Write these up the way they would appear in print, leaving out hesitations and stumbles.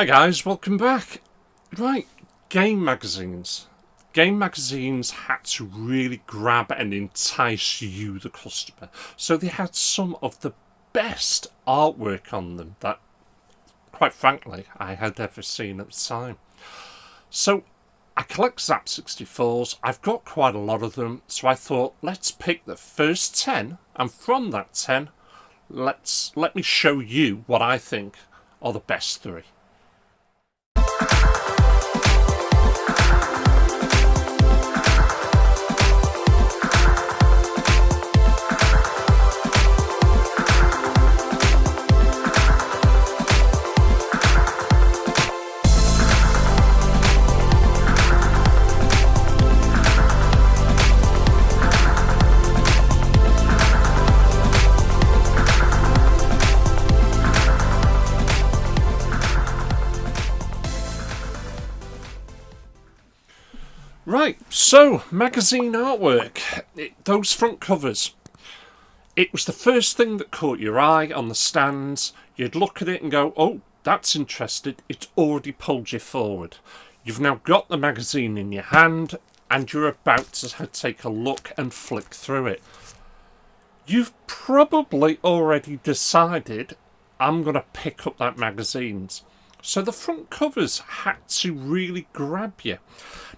Hi guys, welcome back. Right, game magazines. Game magazines had to really grab and entice you, the customer. So they had some of the best artwork on them that, quite frankly, I had ever seen at the time. So I collect Zzap 64s. I've got quite a lot of them. So I thought, let's pick the first 10. And from that 10, let me show you what I think are the best 3. Right, so magazine artwork, those front covers. It was the first thing that caught your eye on the stands. You'd look at it and go, oh, that's interesting. It's already pulled you forward. You've now got the magazine in your hand and you're about to take a look and flick through it. You've probably already decided, I'm going to pick up that magazine. So the front covers had to really grab you.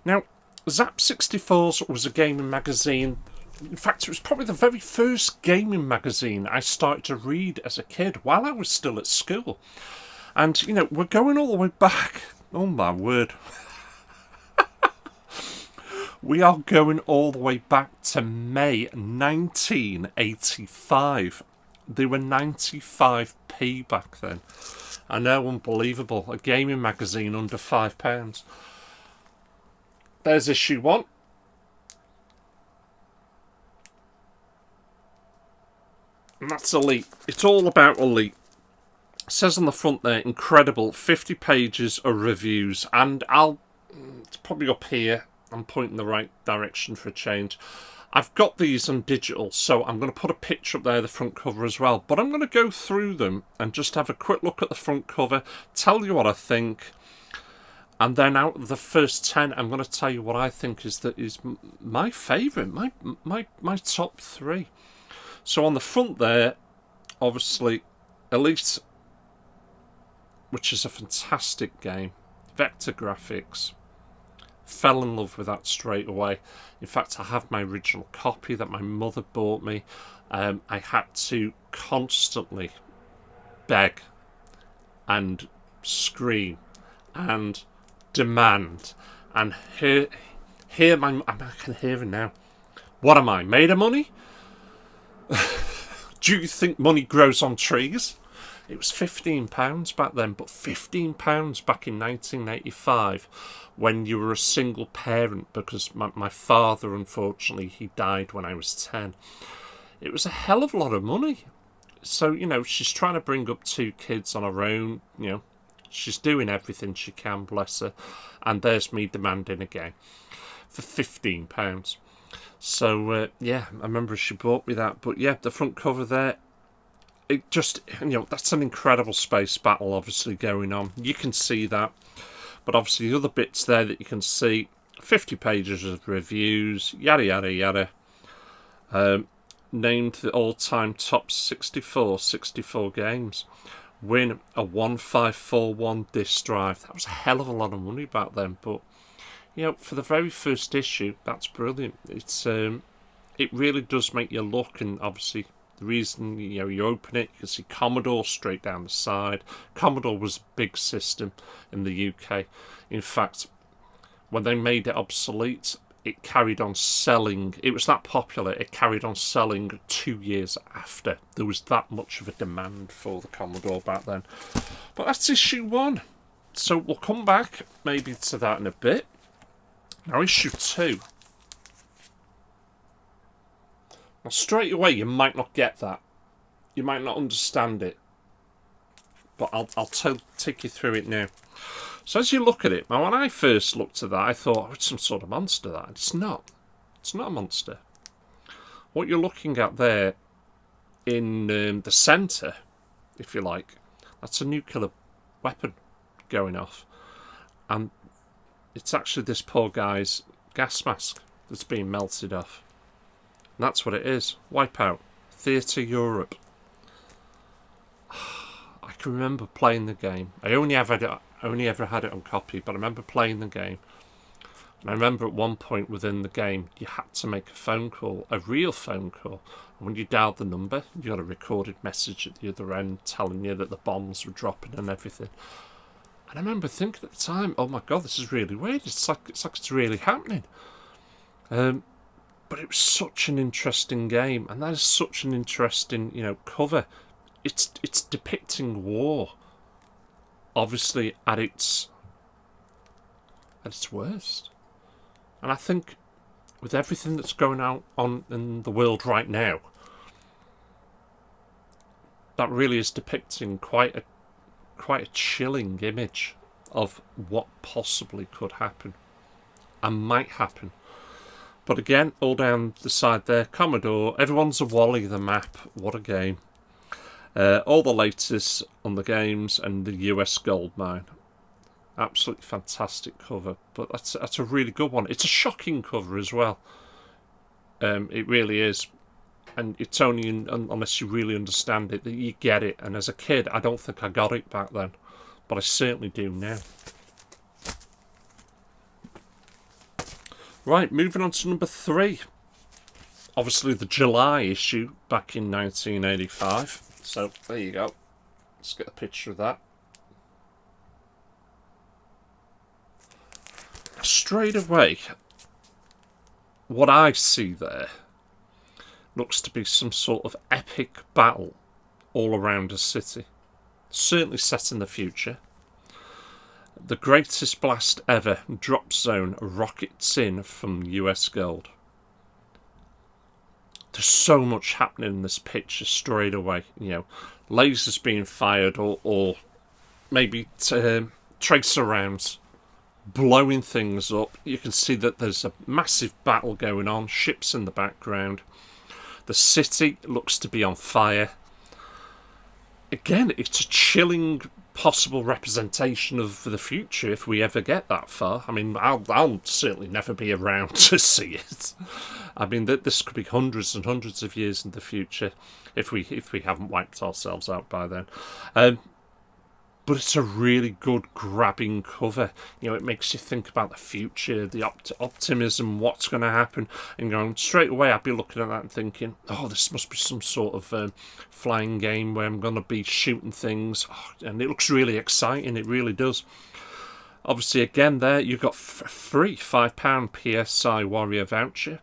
Now, Zzap 64s was a gaming magazine. In fact, it was probably the very first gaming magazine I started to read as a kid while I was still at school. And, you know, we're going all the way back. Oh, my word. We are going all the way back to May 1985. They were 95p back then. I know, unbelievable. A gaming magazine under £5. There's issue 1. And that's Elite. It's all about Elite. It says on the front there, incredible, 50 pages of reviews. And it's probably up here. I'm pointing the right direction for a change. I've got these on digital, so I'm going to put a picture up there, the front cover as well. But I'm going to go through them and just have a quick look at the front cover, tell you what I think. And then out of the first 10, I'm going to tell you what I think is my favourite, my top 3. So on the front there, obviously, Elite, which is a fantastic game, vector graphics. Fell in love with that straight away. In fact, I have my original copy that my mother bought me. I had to constantly beg and scream and demand and I can hear it now. What am I, made of money? Do you think money grows on trees? It was £15 back then, but £15 back in 1985 when you were a single parent, because my father, unfortunately, he died when I was 10. It was a hell of a lot of money. So, you know, she's trying to bring up 2 kids on her own, you know. She's doing everything she can, bless her. And there's me demanding a game for £15. So, yeah, I remember she bought me that. But, yeah, the front cover there, it just, you know, that's an incredible space battle, obviously, going on. You can see that. But, obviously, the other bits there that you can see, 50 pages of reviews, yada, yada, yada. Named the all-time top 64 games. Win a 1541 disk drive. That was a hell of a lot of money back then, but you know, for the very first issue, that's brilliant. It's it really does make you look, and obviously the reason, you know, you open it, you can see Commodore straight down the side. Commodore was a big system in the UK. In fact, when they made it obsolete, it carried on selling. It was that popular, it carried on selling 2 years after. There was that much of a demand for the Commodore back then. But that's issue 1. So we'll come back maybe to that in a bit. Now issue 2. Now straight away you might not get that. You might not understand it. But I'll take you through it now. So as you look at it, now when I first looked at that, I thought, oh, it's some sort of monster, that. It's not. It's not a monster. What you're looking at there in the centre, if you like, that's a nuclear weapon. going off. And it's actually this poor guy's gas mask that's being melted off. And that's what it is. Wipeout. Theatre Europe. I can remember playing the game. I only ever had it on copy, but I remember playing the game. And I remember at one point within the game, you had to make a phone call, a real phone call. And when you dialed the number, you got a recorded message at the other end telling you that the bombs were dropping and everything. And I remember thinking at the time, oh my God, this is really weird. It's like it's really happening. But it was such an interesting game, and that is such an interesting, cover. It's depicting war, obviously at its worst. And I think with everything that's going on in the world right now, that really is depicting quite a chilling image of what possibly could happen and might happen. But again, all down the side there, Commodore, everyone's a Wally the map. What a game. All the latest on the games and the US gold mine. Absolutely fantastic cover, but that's a really good one. It's a shocking cover as well. It really is, and it's only unless you really understand it that you get it. And as a kid, I don't think I got it back then, but I certainly do now. Right, moving on to number 3. Obviously, the July issue back in 1985. So there you go. Let's get a picture of that. Straight away, what I see there looks to be some sort of epic battle all around a city. Certainly set in the future. The greatest blast ever drop zone rockets in from US gold. There's so much happening in this picture straight away. Lasers being fired or maybe tracer rounds blowing things up. You can see that there's a massive battle going on. Ships in the background. The city looks to be on fire. Again, it's a chilling possible representation of the future if we ever get that far. I mean, I'll certainly never be around to see it. I mean, this could be hundreds and hundreds of years in the future if we haven't wiped ourselves out by then. But it's a really good grabbing cover. It makes you think about the future, the optimism, what's going to happen. And going straight away, I'd be looking at that and thinking, oh, this must be some sort of flying game where I'm going to be shooting things. Oh, and it looks really exciting, it really does. Obviously, again, there, you've got free £5 PSI Warrior voucher.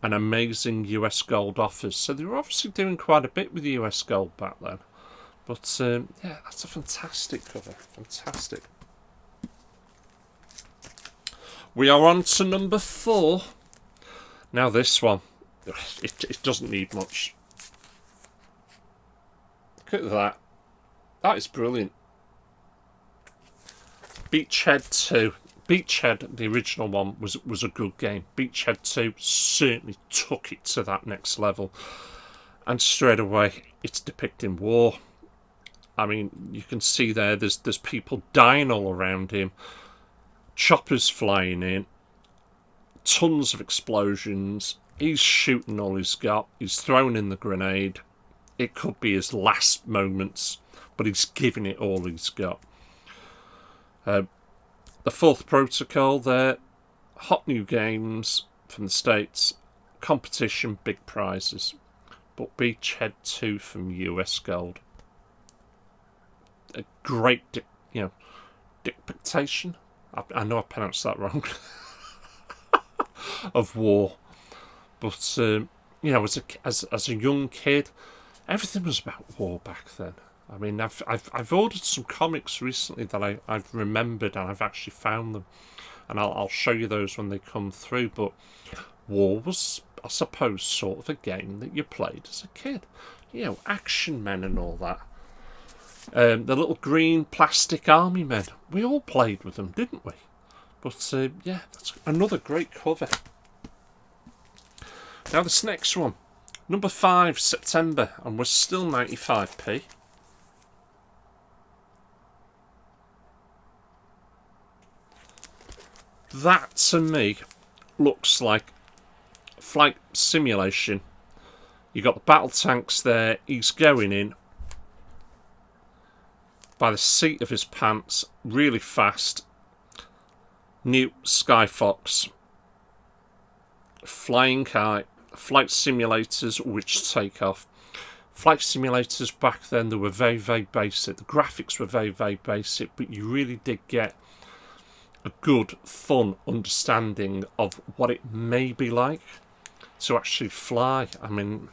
And amazing US gold offers. So they were obviously doing quite a bit with the US gold back then. But, yeah, that's a fantastic cover. Fantastic. We are on to number 4. Now this one, it doesn't need much. Look at that. That is brilliant. Beachhead 2. Beachhead, the original one, was a good game. Beachhead 2 certainly took it to that next level. And straight away, it's depicting war. I mean, you can see there's people dying all around him. Choppers flying in. Tons of explosions. He's shooting all he's got. He's throwing in the grenade. It could be his last moments, but he's giving it all he's got. The 4th protocol there. Hot new games from the States. Competition, big prizes. But Beachhead 2 from US Gold. A great, depiction. I know I pronounced that wrong. Of war, but as a young kid, everything was about war back then. I mean, I've ordered some comics recently that I've remembered and I've actually found them, and I'll show you those when they come through. But war was, I suppose, sort of a game that you played as a kid. Action men and all that. The little green plastic army men. We all played with them, didn't we? But, yeah, that's another great cover. Now this next one. Number 5, September, and we're still 95p. That, to me, looks like flight simulation. You got the battle tanks there. He's going in by the seat of his pants, really fast. New Skyfox, flying kite, flight simulators which take off. Flight simulators back then, they were very, very basic. The graphics were very, very basic, but you really did get a good, fun understanding of what it may be like to actually fly. I mean,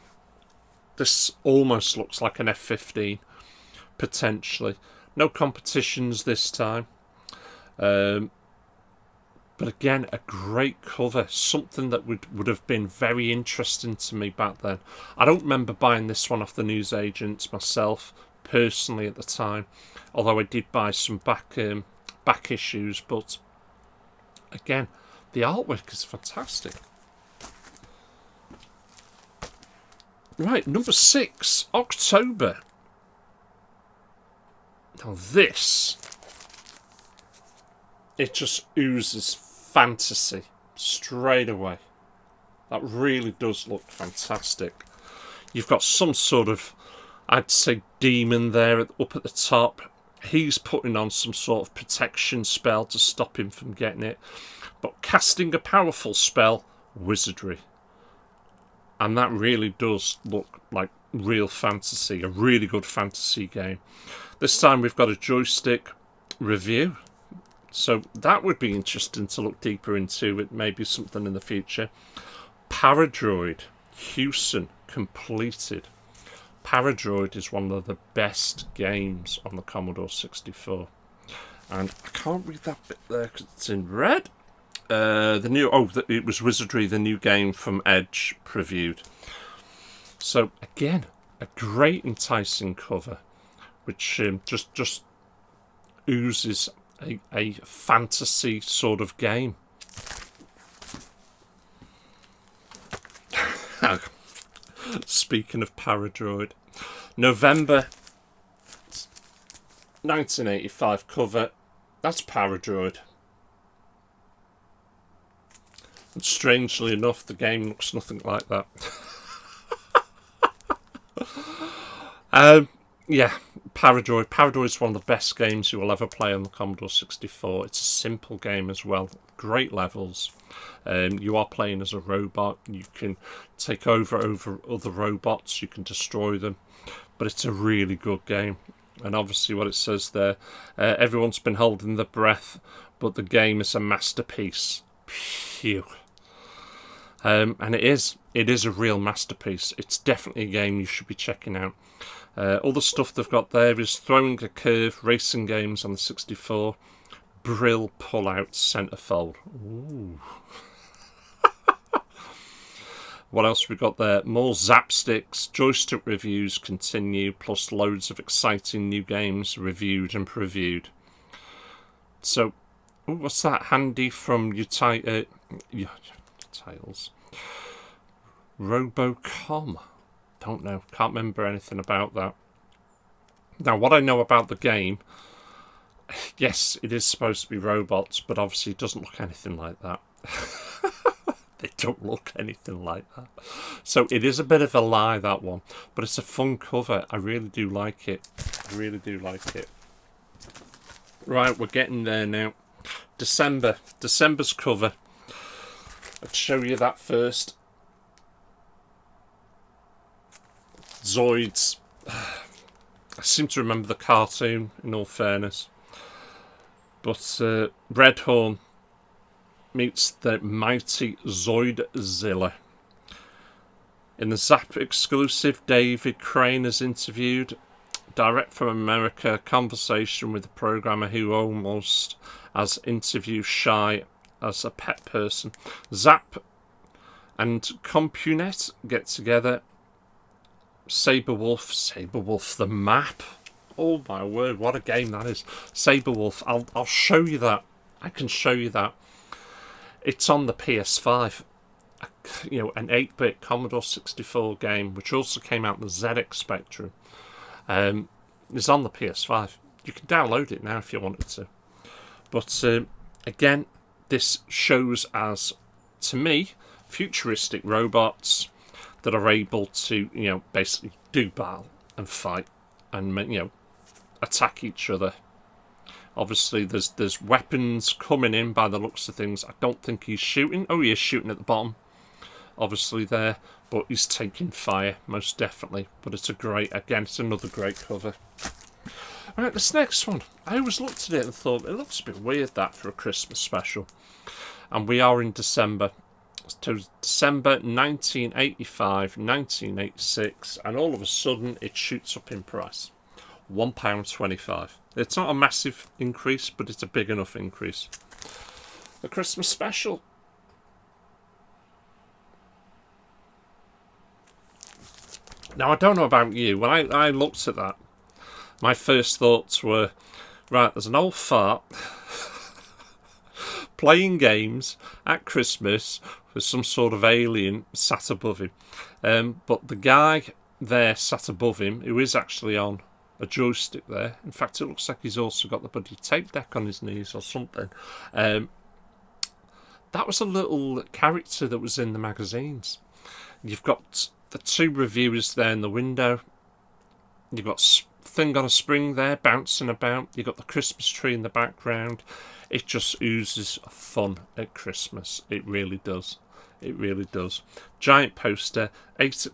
this almost looks like an F-15, potentially. No competitions this time. But again, a great cover. Something that would have been very interesting to me back then. I don't remember buying this one off the newsagents myself, personally, at the time. Although I did buy some back issues. But again, the artwork is fantastic. Right, number 6, October. Now this, it just oozes fantasy straight away. That really does look fantastic. You've got some sort of, I'd say, demon there up at the top. He's putting on some sort of protection spell to stop him from getting it. But casting a powerful spell, wizardry. And that really does look like real fantasy, a really good fantasy game. This time we've got a joystick review. So that would be interesting to look deeper into. It may be something in the future. Paradroid, Houston, completed. Paradroid is one of the best games on the Commodore 64. And I can't read that bit there because it's in red. It was Wizardry, the new game from Edge, previewed. So again, a great enticing cover, which just oozes a fantasy sort of game. Speaking of Paradroid, November 1985 cover. That's Paradroid. And strangely enough, the game looks nothing like that. Yeah, Paradroid. Paradroid is one of the best games you will ever play on the Commodore 64. It's a simple game as well. Great levels. You are playing as a robot. You can take over other robots. You can destroy them. But it's a really good game. And obviously what it says there, everyone's been holding their breath, but the game is a masterpiece. Phew. And it is a real masterpiece. It's definitely a game you should be checking out. Other stuff they've got there is Throwing a Curve, racing games on the 64, Brill pull-out centerfold. Ooh. What else we got there? More Zzap sticks, joystick reviews continue, plus loads of exciting new games reviewed and previewed. So, ooh, what's that? Handy from Titles. Robocom. Don't know. Can't remember anything about that. Now, what I know about the game, yes, it is supposed to be robots, but obviously it doesn't look anything like that. They don't look anything like that. So it is a bit of a lie, that one. But it's a fun cover. I really do like it. I really do like it. Right, we're getting there now. December. December's cover. I'll show you that first. Zoids. I seem to remember the cartoon, in all fairness. But Redhorn meets the mighty Zoidzilla. In the Zzap exclusive, David Crane is interviewed. Direct from America, conversation with the programmer who almost as interview shy as a pet person. Zzap and Compunet get together. Saberwolf the map. Oh my word, what a game that is. Saberwolf, I'll show you that. I can show you that. It's on the PS5. You know, an 8-bit Commodore 64 game, which also came out in the ZX Spectrum. Is on the PS5. You can download it now if you wanted to. But again, this shows as, to me, futuristic robots that are able to, basically do battle and fight and, attack each other. Obviously, there's weapons coming in by the looks of things. I don't think he's shooting. Oh, he is shooting at the bottom, obviously there, but he's taking fire, most definitely. But it's it's another great cover. Alright, this next one. I always looked at it and thought, it looks a bit weird, that, for a Christmas special. And we are in December. To December 1985, 1986, and all of a sudden it shoots up in price. £1.25. It's not a massive increase, but it's a big enough increase. The Christmas special. Now, I don't know about you. When I looked at that, my first thoughts were, right, there's an old fart playing games at Christmas with some sort of alien sat above him. But the guy there sat above him, who is actually on a joystick there. In fact, it looks like he's also got the bloody tape deck on his knees or something. That was a little character that was in the magazines. You've got the two reviewers there in the window. You've got thing on a spring there bouncing about. You've got the Christmas tree in the background. It just oozes fun at Christmas. It really does. It really does. Giant poster, 8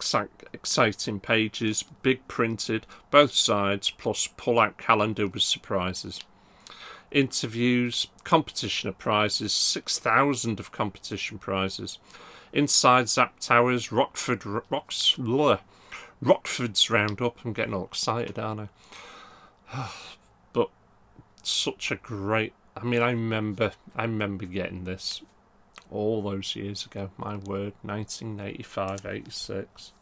exciting pages, big printed, both sides, plus pull-out calendar with surprises. Interviews, competition of prizes, 6,000 of competition prizes. Inside Zzap Towers, Rockford's Roundup. I'm getting all excited, aren't I? But such a great... I mean, I remember getting this all those years ago. My word, 1985, 86.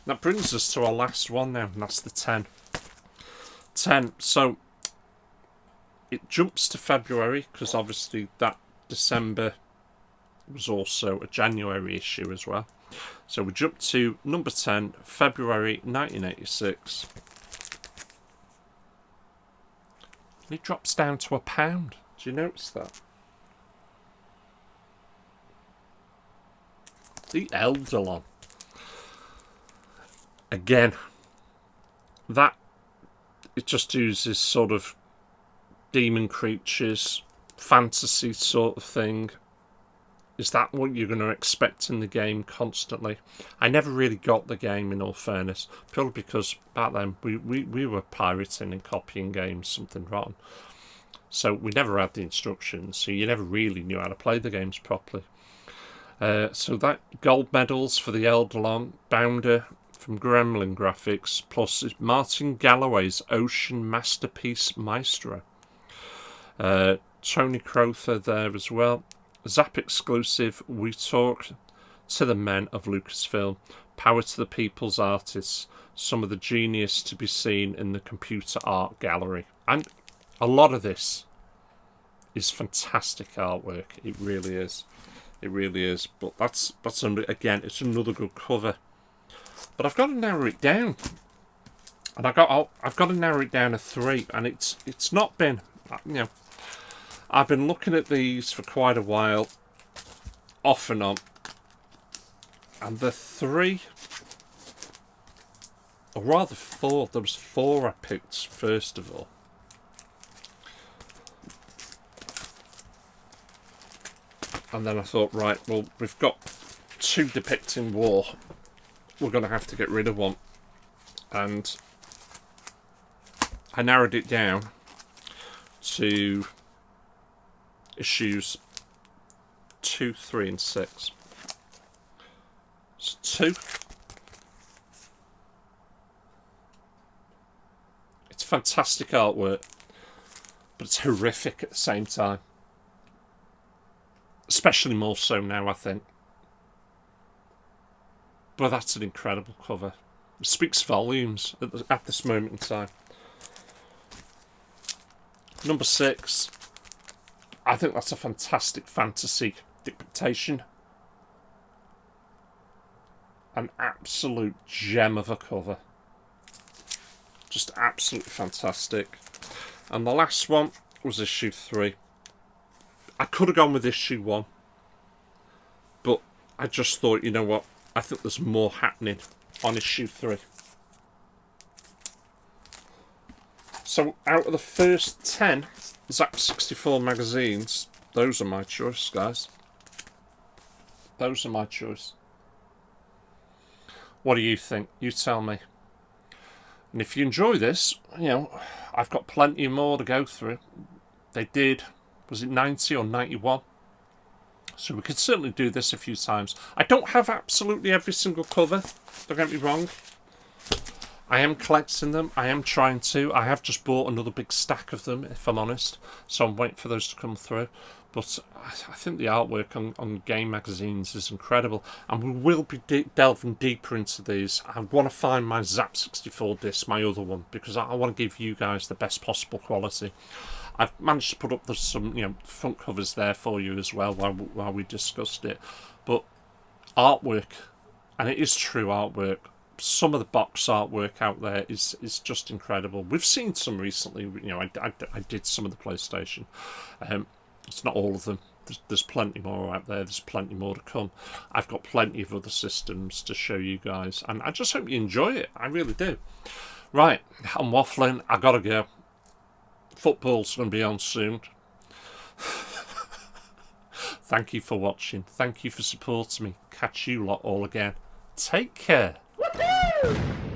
That brings us to our last one now, and that's the 10. 10. So it jumps to February, because obviously that December was also a January issue as well. So we jump to number 10, February 1986. It drops down to £1. Do you notice that? The Eldalon. Again, that it just uses sort of demon creatures, fantasy sort of thing. Is that what you're going to expect in the game constantly? I never really got the game, in all fairness, purely because back then we were pirating and copying games, something rotten. So we never had the instructions, so you never really knew how to play the games properly. So that gold medals for the Eldalon, Bounder from Gremlin Graphics, plus Martin Galloway's Ocean Masterpiece Maestro. Tony Crowther there as well. Zzap exclusive, we talk to the men of Lucasfilm. Power to the people's artists. Some of the genius to be seen in the computer art gallery. And a lot of this is fantastic artwork. It really is. It really is. But that's again, it's another good cover. But I've got to narrow it down. And I've got to narrow it down to 3. And it's not been, I've been looking at these for quite a while, off and on, and the 3, or rather 4, there was 4 I picked first of all. And then I thought, right, well, we've got 2 depicting war, we're going to have to get rid of one. And I narrowed it down to issues 2, 3 and 6. So 2. It's fantastic artwork, but it's horrific at the same time. Especially more so now, I think. But that's an incredible cover. It speaks volumes at this moment in time. Number 6. I think that's a fantastic fantasy depiction. An absolute gem of a cover. Just absolutely fantastic. And the last one was issue 3. I could have gone with issue 1, but I just thought, you know what, I think there's more happening on issue 3. So out of the first 10 Zzap 64 magazines, those are my choice, guys. Those are my choice. What do you think? You tell me. And if you enjoy this, you know, I've got plenty more to go through. They did, was it 90 or 91? So we could certainly do this a few times. I don't have absolutely every single cover, don't get me wrong. I am collecting them, I am trying to. I have just bought another big stack of them, if I'm honest. So I'm waiting for those to come through. But I think the artwork on game magazines is incredible. And we will be delving deeper into these. I want to find my Zzap 64 disc, my other one, because I want to give you guys the best possible quality. I've managed to put up some, you know, front covers there for you as well while we discussed it. But artwork, and it is true artwork, some of the box artwork out there is just incredible. We've seen some recently, you know, I did some of the PlayStation. It's not all of them. There's plenty more out there. There's plenty more to come. I've got plenty of other systems to show you guys, and I just hope you enjoy it. I really do. Right, I'm waffling. I gotta go. Football's going to be on soon. Thank you for watching. Thank you for supporting me. Catch you lot all again. Take care. Woohoo!